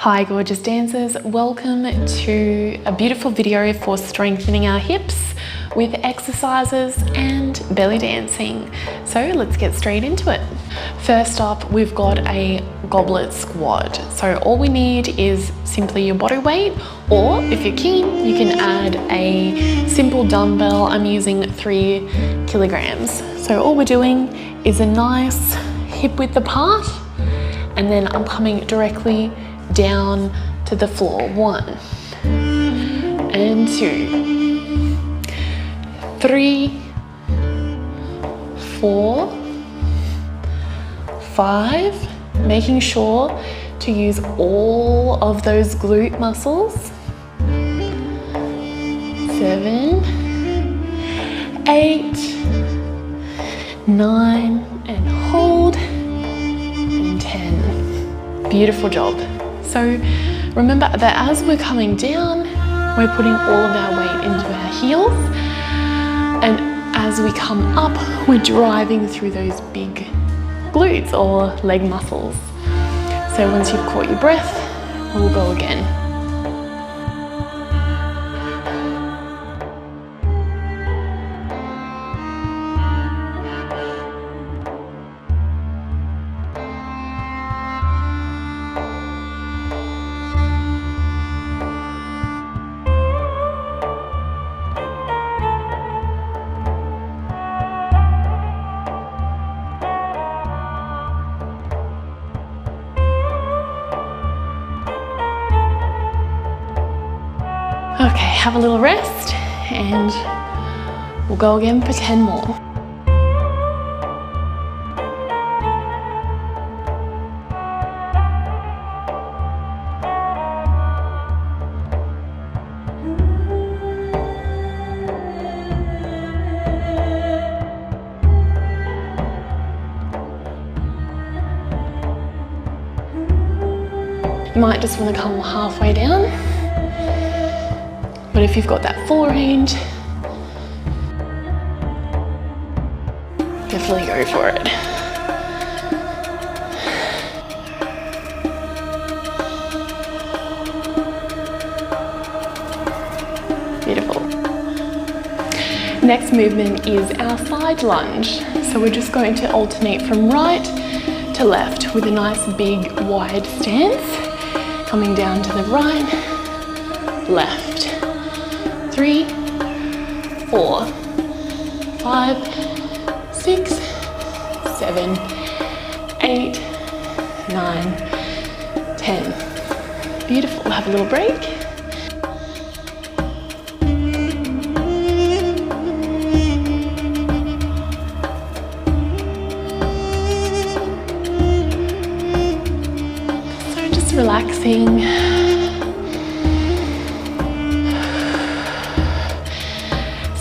Hi gorgeous dancers, welcome to a beautiful video for strengthening our hips with exercises and belly dancing. So let's get straight into it. First up, we've got a goblet squat. So all we need is simply your body weight, or if you're keen, you can add a simple dumbbell. I'm using 3 kilograms. So all we're doing is a nice hip width apart, and then I'm coming directly down to the floor. 1 and 2, 3, 4, 5, making sure to use all of those glute muscles. 7, 8, 9, and hold, and 10. Beautiful job. So remember that as we're coming down, we're putting all of our weight into our heels, and as we come up, we're driving through those big glutes or leg muscles. So once you've caught your breath, we'll go again. Okay, have a little rest and we'll go again for 10 more. You might just want to come halfway down. But if you've got that full range, definitely go for it. Beautiful. Next movement is our side lunge. So we're just going to alternate from right to left with a nice big wide stance, coming down to the right, left. 3, 4, 5, 6, 7, 8, 9, 10. Beautiful. Have a little break. So just relaxing.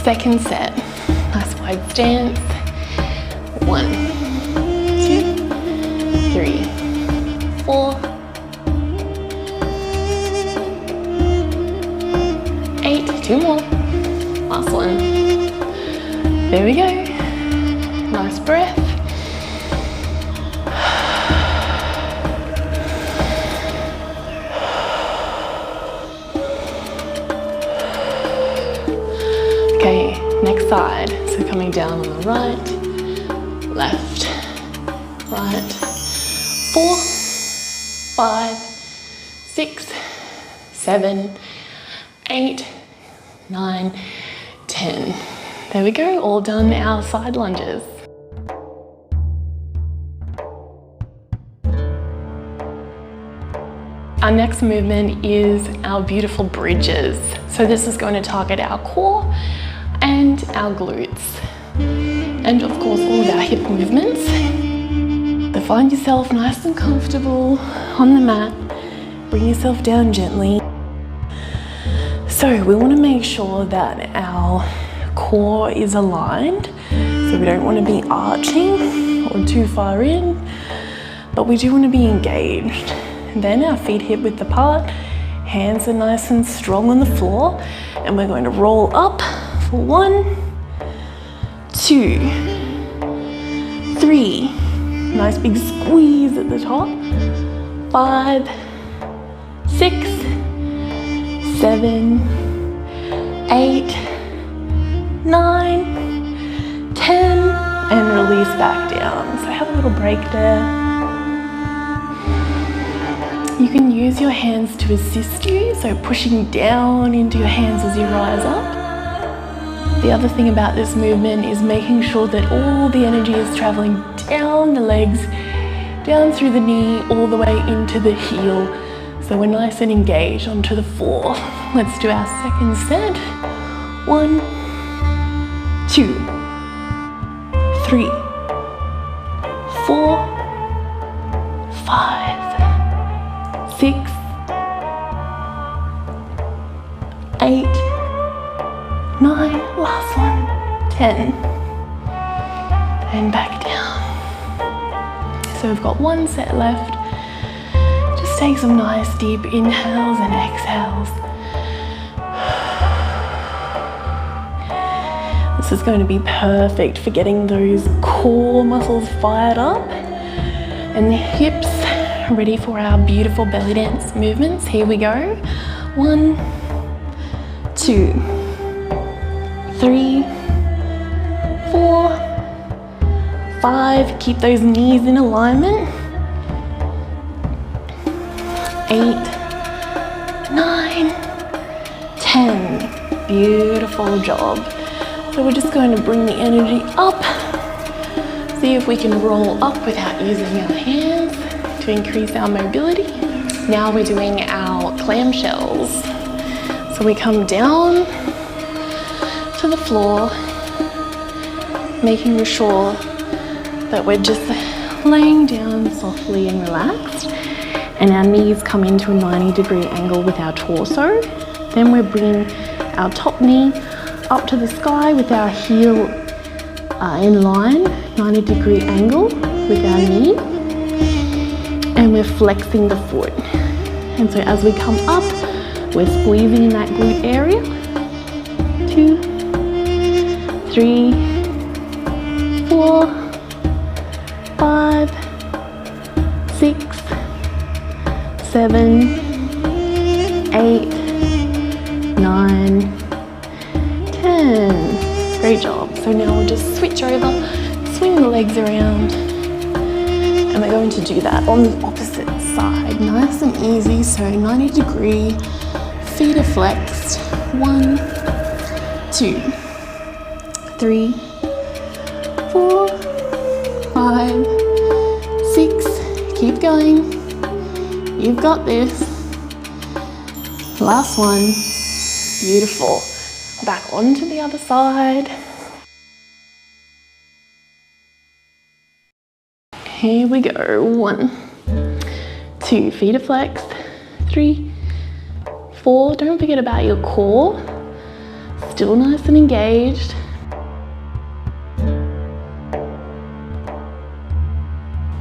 Second set, nice wide stance. 1, 2, 3, 4, 8, 2 more. Last one. There we go. Nice breath. Okay, next side. So coming down on the right, left, right. 4, 5, 6, 7, 8, 9, 10. There we go, all done our side lunges. Our next movement is our beautiful bridges. So this is going to target our core and our glutes, and of course all of our hip movements. So find yourself nice and comfortable on the mat, bring yourself down gently. So we want to make sure that our core is aligned, so we don't want to be arching or too far in, but we do want to be engaged. Then our feet hip width apart, hands are nice and strong on the floor, and we're going to roll up for 1, 2, 3, nice big squeeze at the top, 5, 6, 7, 8, 9, 10, and release back down. So have a little break there. You can use your hands to assist you, so pushing down into your hands as you rise up. The other thing about this movement is making sure that all the energy is traveling down the legs, down through the knee, all the way into the heel. So we're nice and engaged onto the floor. Let's do our second set. 1, 2, 3, 4, 5, 6, 8, 9, last one, 10, and back down. So we've got one set left. Just take some nice deep inhales and exhales. This is going to be perfect for getting those core muscles fired up and the hips ready for our beautiful belly dance movements. Here we go. 1, 2, 3, 4, 5. Keep those knees in alignment. 8, 9, 10. Beautiful job. So we're just going to bring the energy up. See if we can roll up without using our hands to increase our mobility. Now we're doing our clamshells. So we come down to the floor, making sure that we're just laying down softly and relaxed, and our knees come into a 90-degree angle with our torso. Then we're bringing our top knee up to the sky with our heel in line, 90-degree angle with our knee, and we're flexing the foot. And so as we come up, we're squeezing in that glute area. 2, 3, 4, 5, 6, 7, 8, 9, 10. Great job. So now we'll just switch over, swing the legs around, and we're going to do that on the opposite side. Nice and easy. So 90-degree, feet are flexed. 1, 2, 3, 4, 5, 6. Keep going. You've got this. Last one. Beautiful. Back onto the other side. Here we go. 1, 2, feet are flexed. 3, 4. Don't forget about your core. Still nice and engaged.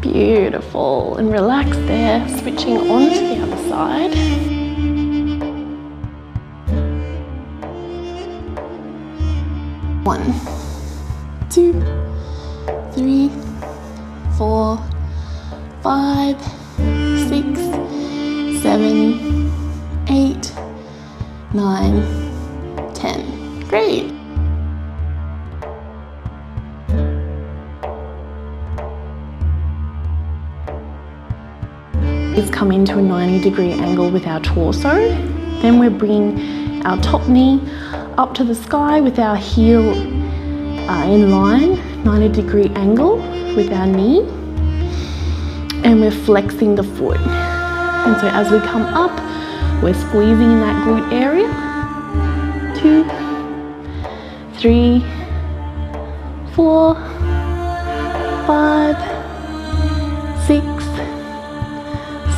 Beautiful. And relax there. Switching on to the other side. 1, 2, 3, 4, 5, 6, 7, 8, 9, 10. Great. Let's come into a 90-degree angle with our torso. Then we're bringing our top knee up to the sky with our heel in line, 90-degree angle with our knee, and we're flexing the foot. And so as we come up, we're squeezing in that glute area. 2, 3, 4, 5, 6,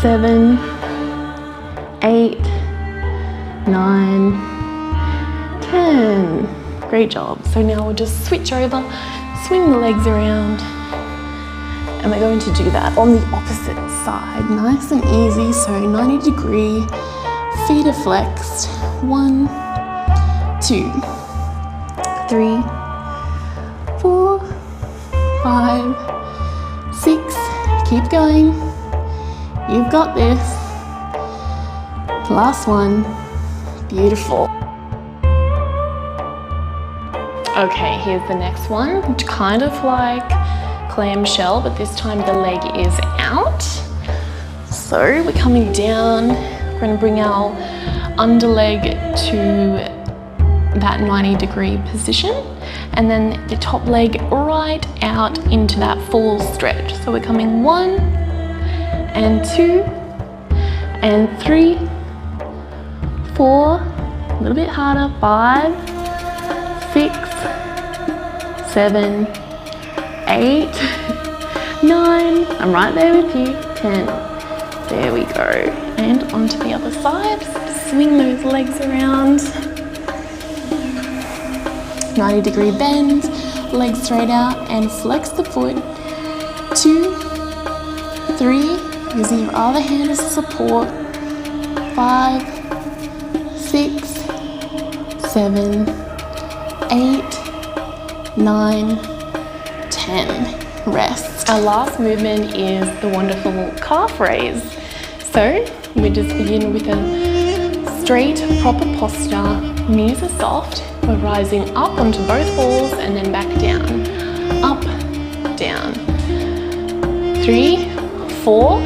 7, 8, 9, 10. Great job. So now we'll just switch over, swing the legs around, and we're going to do that on the opposite side. Nice and easy. So 90-degree, feet are flexed. 1, 2, 3, 4, 5, 6. Keep going. You've got this. Last one. Beautiful. Okay, here's the next one. It's kind of like clamshell, but this time the leg is out. So we're coming down. We're going to bring our underleg to that 90-degree position, and then the top leg right out into that full stretch. So we're coming 1 and 2 and 3, 4, a little bit harder, 5, 6, 7, 8, 9, I'm right there with you, 10. There we go. And onto the other side. Swing those legs around. 90-degree bend, legs straight out, and flex the foot. 2, 3, using your other hand as support. 5, 6, 7, 8, 9, 10. Rest. Our last movement is the wonderful calf raise. So we just begin with a straight, proper posture. Knees are soft. We're rising up onto both balls and then back down. Up, down. 3, 4,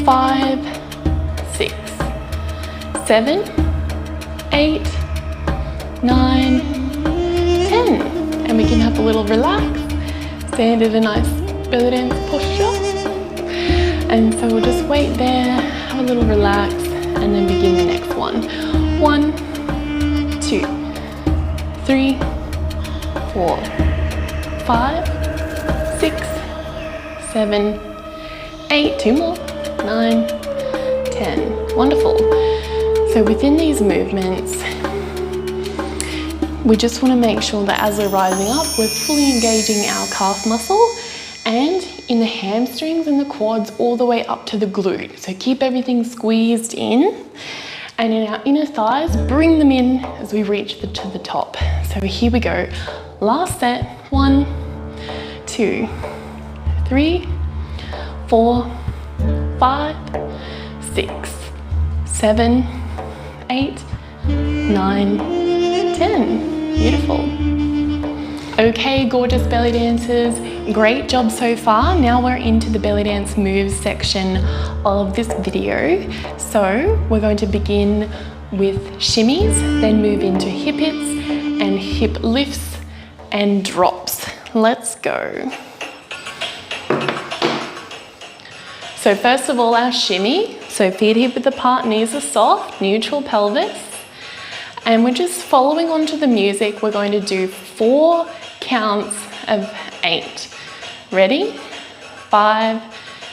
5, 6, 7, 8, 9, 10. And we can have a little relax. Stand in a nice belly dance posture. And so we'll just wait there, have a little relax, and then begin the next one. 1, 2, 3, 4, 5, 6, 7, 8, 2 more, 9, 10. Wonderful. So within these movements, we just want to make sure that as we're rising up, we're fully engaging our calf muscle and in the hamstrings and the quads all the way up to the glute. So keep everything squeezed in. And in our inner thighs, bring them in as we reach to the top. So here we go. Last set. 1, 2, 3, 4, 5, 6, 7, 8, 9, 10. Beautiful. Okay, gorgeous belly dancers, great job so far. Now we're into the belly dance moves section of this video. So we're going to begin with shimmies, then move into hip hits and hip lifts and drops. Let's go. So first of all, our shimmy. So feet hip width apart, knees are soft, neutral pelvis. And we're just following onto the music. We're going to do 4 counts of 8. Ready? 5,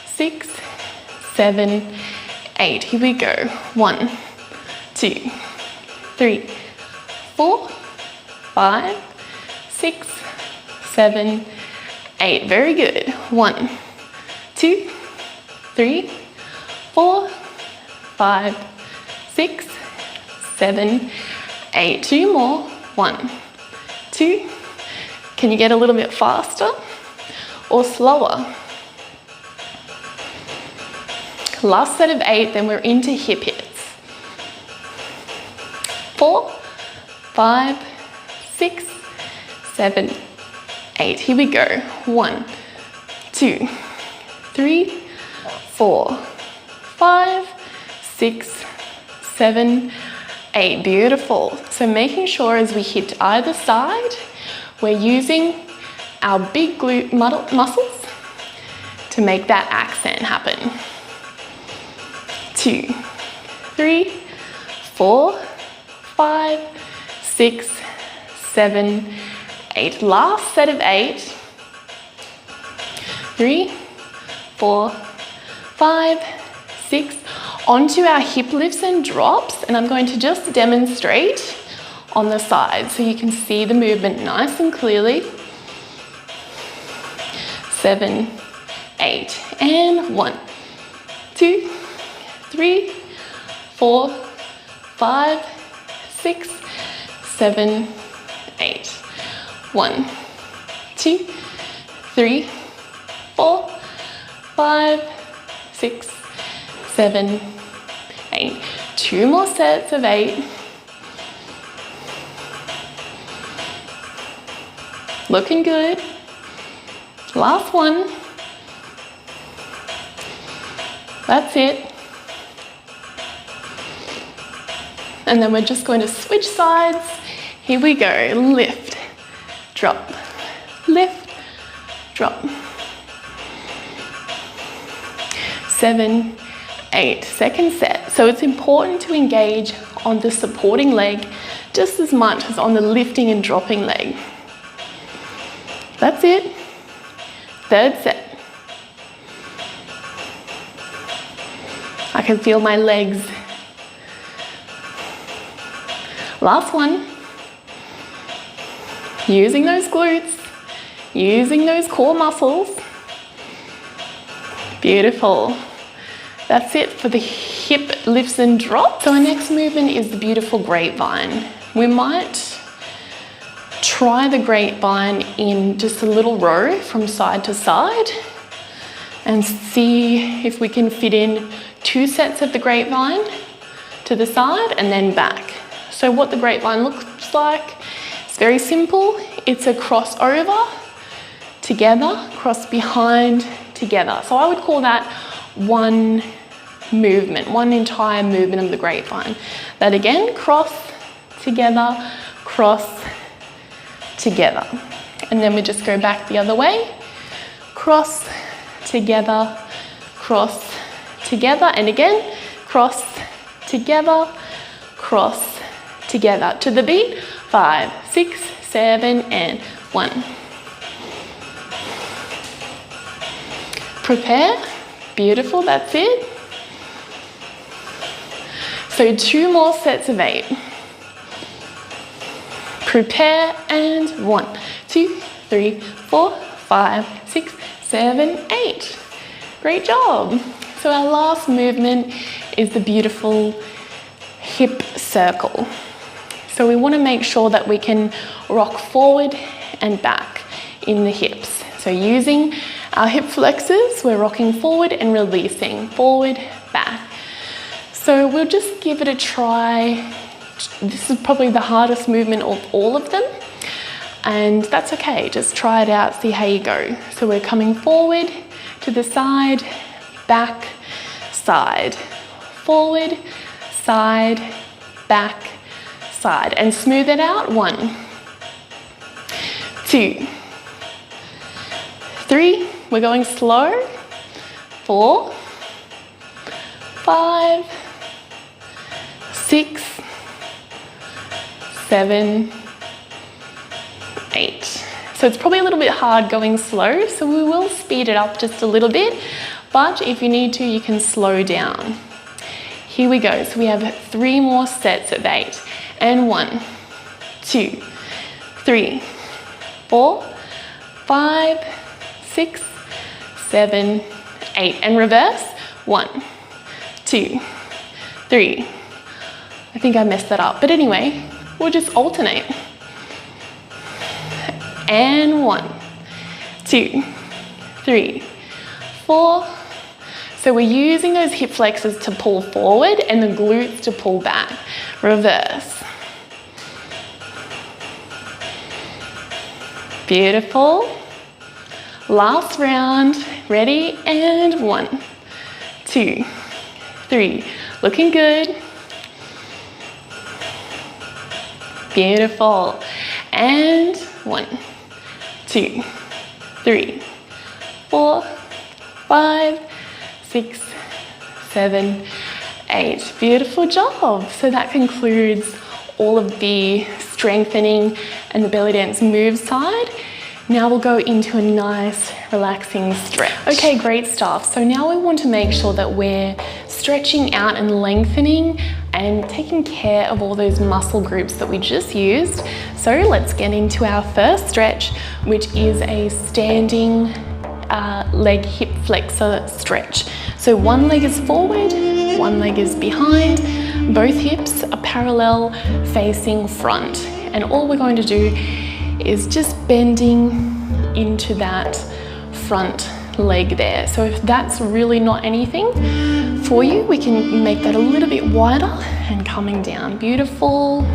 6, 7, 8. Here we go. 1, 2, 3, 4, 5, 6, 7, 8. Very good. 1, 2, 3, 4, 5, 6, 7, 8. 2 more. 1, 2. Can you get a little bit faster or slower? Last set of 8, then we're into hip hits. 4, 5, 6, 7, 8. Here we go. 1, 2, 3, 4, 5, 6, 7, 8. Beautiful. So making sure as we hit either side, we're using our big glute muscles to make that accent happen. 2, 3, 4, 5, 6, 7, 8. Last set of 8. 3, 4, 5, 6. Onto our hip lifts and drops, and I'm going to just demonstrate on the side so you can see the movement nice and clearly. 7, 8, and 1, 2, 3, 4, 5, 6, 7, 8. 1, 2, 3, 4, 5, 6, 7, 8. 2 more sets of 8. Looking good. Last one. That's it. And then we're just going to switch sides. Here we go. Lift, drop, lift, drop. 7, 8. Second set. So it's important to engage on the supporting leg just as much as on the lifting and dropping leg. That's it. Third set. I can feel my legs. Last one. Using those glutes, using those core muscles. Beautiful. That's it for the hip lifts and drops. So our next movement is the beautiful grapevine. We might try the grapevine in just a little row from side to side and see if we can fit in 2 sets of the grapevine to the side and then back. So what the grapevine looks like, it's very simple. It's a crossover together, cross behind together. So I would call that one movement, one entire movement of the grapevine. That again, cross together, cross together. And then we just go back the other way, cross together, cross together, and again, cross together, cross together. To the beat, 5, 6, 7, and 1. Prepare. Beautiful, that's it. So 2 more sets of 8. Prepare, and 1, 2, 3, 4, 5, 6, 7, 8. Great job. So our last movement is the beautiful hip circle. So we want to make sure that we can rock forward and back in the hips. So using our hip flexors, we're rocking forward and releasing, forward, back. So we'll just give it a try. This is probably the hardest movement of all of them, and that's okay. Just try it out, see how you go. So we're coming forward to the side, back, side, forward, side, back, side, and smooth it out. 1, 2, 3, we're going slow. 4, 5, 6, 7, 8. So it's probably a little bit hard going slow, so we will speed it up just a little bit, but if you need to, you can slow down. Here we go. So we have 3 more sets of 8. And 1, 2, 3, 4, 5, 6, 7, 8. And reverse. 1, 2, 3. I think I messed that up. But anyway, we'll just alternate. And 1, 2, 3, 4. So we're using those hip flexors to pull forward and the glutes to pull back. Reverse. Beautiful. Last round. Ready? And 1, 2, 3. Looking good. Beautiful. And 1, 2, 3, 4, 5, 6, 7, 8. Beautiful job. So that concludes all of the strengthening and the belly dance move side. Now we'll go into a nice relaxing stretch. Okay, great stuff. So now we want to make sure that we're stretching out and lengthening and taking care of all those muscle groups that we just used. So let's get into our first stretch, which is a standing leg hip flexor stretch. So one leg is forward, one leg is behind, both hips are parallel facing front. And all we're going to do is just bending into that front leg there. So if that's really not anything, For you, we can make that a little bit wider and coming down. Beautiful.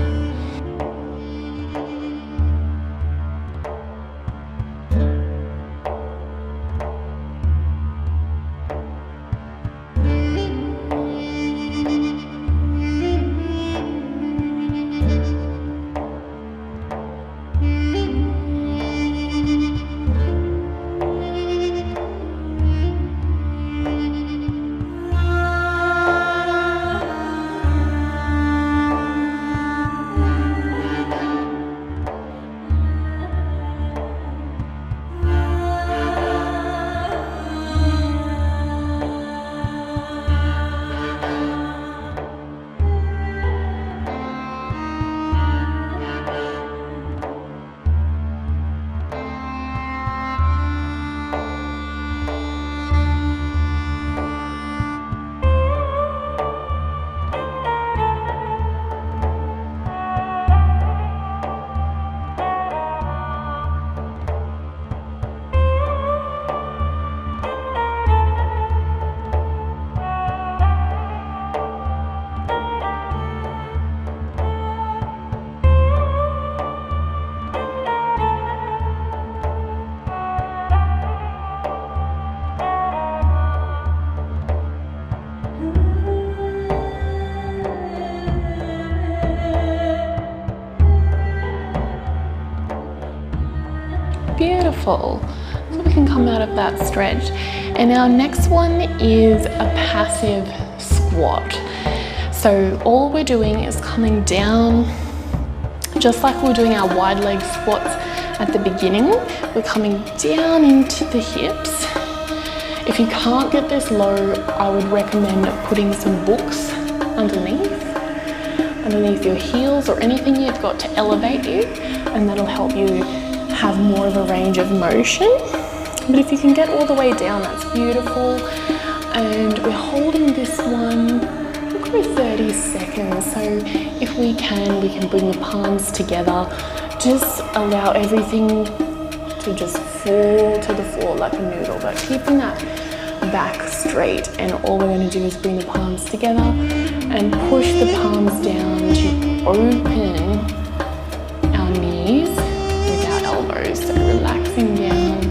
Beautiful. So we can come out of that stretch. And our next one is a passive squat. So all we're doing is coming down, just like we're doing our wide leg squats at the beginning. We're coming down into the hips. If you can't get this low, I would recommend putting some books underneath your heels or anything you've got to elevate you, and that'll help you have more of a range of motion. But if you can get all the way down, that's beautiful. And we're holding this one, we'll go 30 seconds. So if we can bring the palms together. Just allow everything to just fall to the floor like a noodle, but keeping that back straight. And all we're going to do is bring the palms together and push the palms down to open our knees with our elbows. So relaxing down.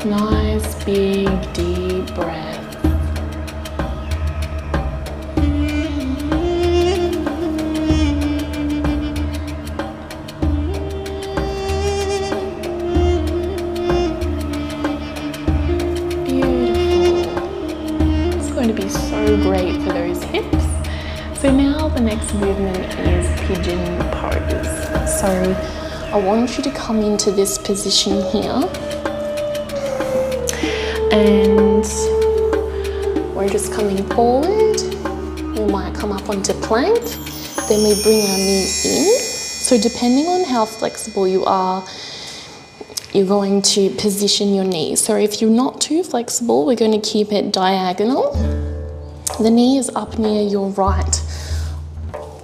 Nice, big, deep breath. Great for those hips. So now the next movement is pigeon pose. So I want you to come into this position here, and we're just coming forward. We might come up onto plank, then we bring our knee in. So depending on how flexible you are, you're going to position your knee. So if you're not too flexible, we're going to keep it diagonal. The knee is up near your right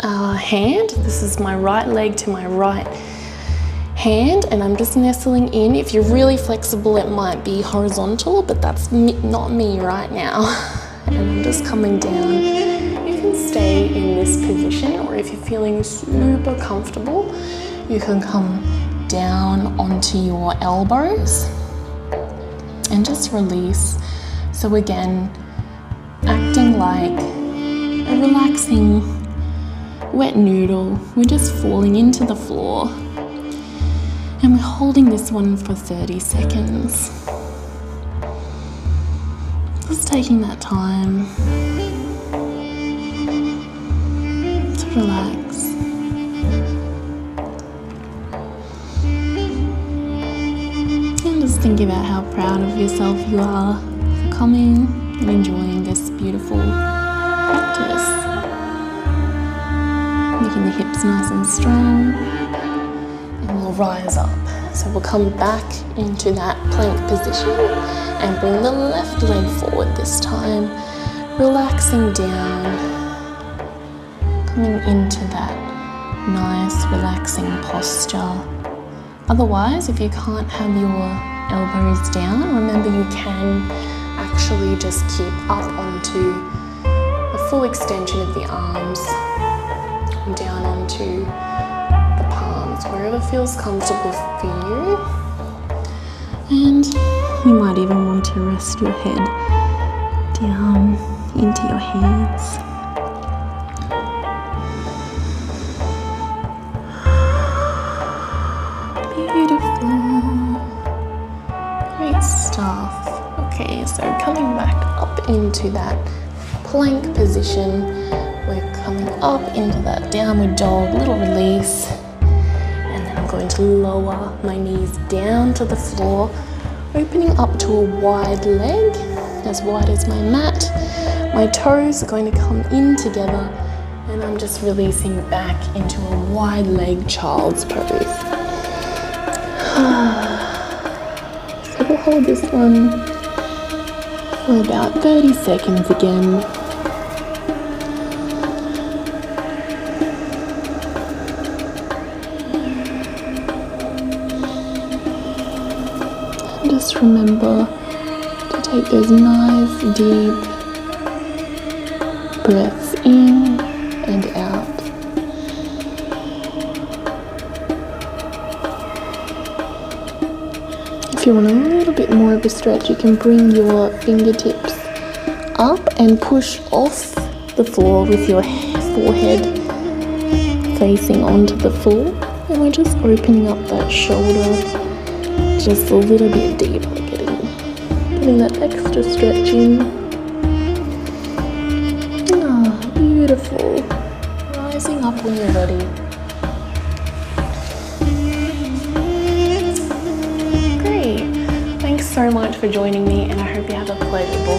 hand. This is my right leg to my right hand, and I'm just nestling in. If you're really flexible, it might be horizontal, but that's not me right now. And I'm just coming down. You can stay in this position, or if you're feeling super comfortable, you can come down onto your elbows and just release. So again, acting like a relaxing wet noodle. We're just falling into the floor, and we're holding this one for 30 seconds. Just taking that time to relax. And just think about how proud of yourself you are for coming and enjoying this beautiful practice. Making the hips nice and strong, and we'll rise up. So we'll come back into that plank position and bring the left leg forward this time, relaxing down, coming into that nice relaxing posture. Otherwise, if you can't have your elbows down. Remember, you can actually just keep up onto the full extension of the arms, down onto the palms, wherever feels comfortable for you. And you might even want to rest your head down into your hands. Beautiful. Great stuff. Okay, so coming back up into that plank position, we're coming up into that downward dog, little release, and then I'm going to lower my knees down to the floor, opening up to a wide leg, as wide as my mat. My toes are going to come in together, and I'm just releasing back into a wide leg child's pose. So we'll hold this one for about 30 seconds again. And just remember to take those nice deep breaths in and out. If you want a little bit more of a stretch, you can bring your fingertips up and push off the floor with your forehead facing onto the floor. And we're just opening up that shoulder just a little bit deeper, getting that extra stretch in. Ah, beautiful. Rising up when you're ready. Thanks so much for joining me, and I hope you have a pleasurable